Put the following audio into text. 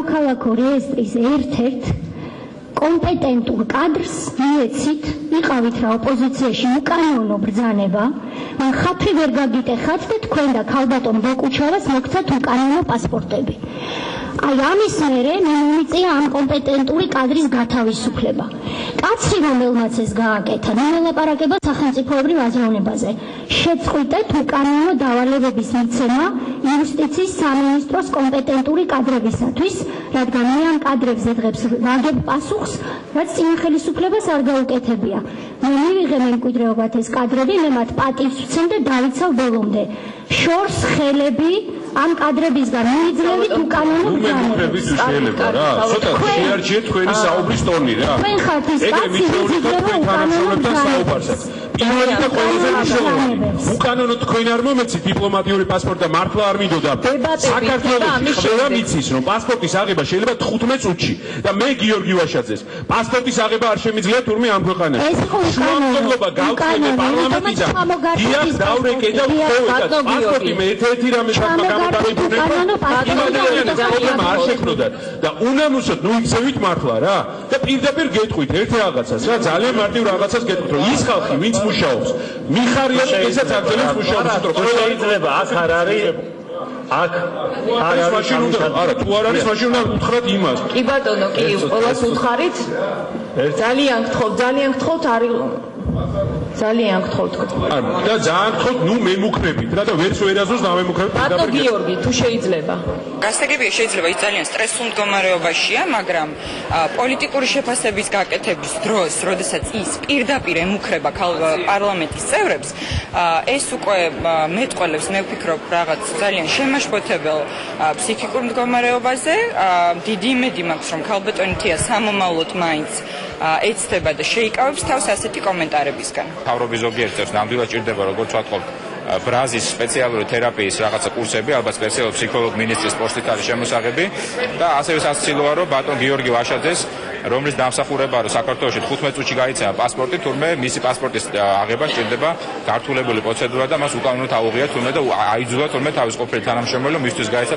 სამოქალაქო რეესტრის ერთ-ერთ კომპეტენტურ კადრს მიეცით, იყავით რა ოპოზიციაში უკანონო ბრძანება, მან ხათრი ვერ გაგიტეხათ და თქვენ და ქალბატონ ბოკუჩავას მოგცათ უკანონო პასპორტები. აი ამის მერე მე მომიწია ამ კომპეტენტური კადრის გათავისუფლება. კაცი რომელმაც ეს გააკეთა, ნელაპარაკება სახელმწიფოებრივ აზროვნებაზე. შეწყვიტეთ უკანონო დავალებების მიცემა იუსტიციის სამინისტროს კომპეტენტური კადრებისათვის, რადგან მე ამ კადრებზე დღეს ვაგებ პასუხს, რაც წინა ხელისუფლებას არ გაუკეთებია. მე მივიღე მემკვიდრეობად ეს კადრები, მე მათ პატივს ვცემ და დავიცავ ბოლომდე. შორს ხელები ამ კადრებისგან მიიძლევით უკანონო მემკვიდრეობის შეიძლება რა, ცოტა შეარჩიეთ თქვენი საუბრის ტონი რა. თქვენ ხართ ის კაცი, ვიძებთ თანამშრომლებთან საუბარსაც. პირველი და ყველაზე მნიშვნელოვანი, უკანონო თქვენ არ მომეცით დიპლომატიური პასპორტი და მართლა არ მინდოდა. საქართველოს ყველა მიცის, რომ პასპორტის აღება შეიძლება 15 წუთში და მე გიორგი ვაშაძეს პასპორტის აღება არ შემიძლია თურმე ამ ქვეყანაში. შუამდგომლობა გავწევდე პარლამენტიდან. დიახ, დავრეკე და ვხოვე და პასპორტი მე ერთ-ერთი რამე პრობლემა არ შექმნოდათ და უნამუსოდ ნუ იქცევით მართლა რა და პირდაპირ გეტყვით ერთ რაღაცას რა, ძალიან მარტივ რაღაცას გეტყვით, რომ ის ხალხი ვინც მუშაობს მიხარია და ესაც აგზელებს მუშაობს, რომ შეიძლება აქ არ არის აქ არ არის მაშინ უნდა არა თუ არ არის მაშინ უნდა უთხრათ იმას. კი ბატონო, კი ყველას უთხარით. ძალიან გთხოვთ არის ძალიან გთხოვთ. და ძალიან გთხოვთ, ნუ მემუქრებით რა და ვერც ვერაზოს დამემუქრებით. ბატონო გიორგი, თუ შეიძლება. გასაგებია, შეიძლება ის ძალიან სტრესულ მდგომარეობაშია, მაგრამ პოლიტიკური შეფასების გაკეთების დროს, როდესაც ის პირდაპირ ემუქრება პარლამენტის წევრებს, ეს უკვე მეტყველებს, მე ვფიქრობ, რაღაც ძალიან შემაშფოთებელ ფსიქიკურ მდგომარეობაზე. დიდი იმედი მაქვს, რომ ქალბატონი თია სამომავლოდ მაინც ეცდება და შეიკავებს თავს ასეთი კომენტარებისგან. მთავრობის ზოგიერთ წევრს ნამდვილად ჭირდება, როგორც ვთქვათ, ბრაზის სპეციალური თერაპიის რაღაცა კურსები, ალბათ სპეციალური ფსიქოლოგ მინისტრის პოსტით არის შემოსაღები და ასევე სასაცილოა, რომ ბატონ გიორგი ვაშაძეს, რომლის დამსახურებაა, რომ საქართველოში 15 წუთში გაიცემა პასპორტი, თურმე მისი პასპორტის აღება სჭირდება გართულებული პროცედურა და მას უკანონოდ აუღია თურმე და აიძულა თურმე თავის ყოფილი თანამშრომელი, რომ მისთვის გაეცა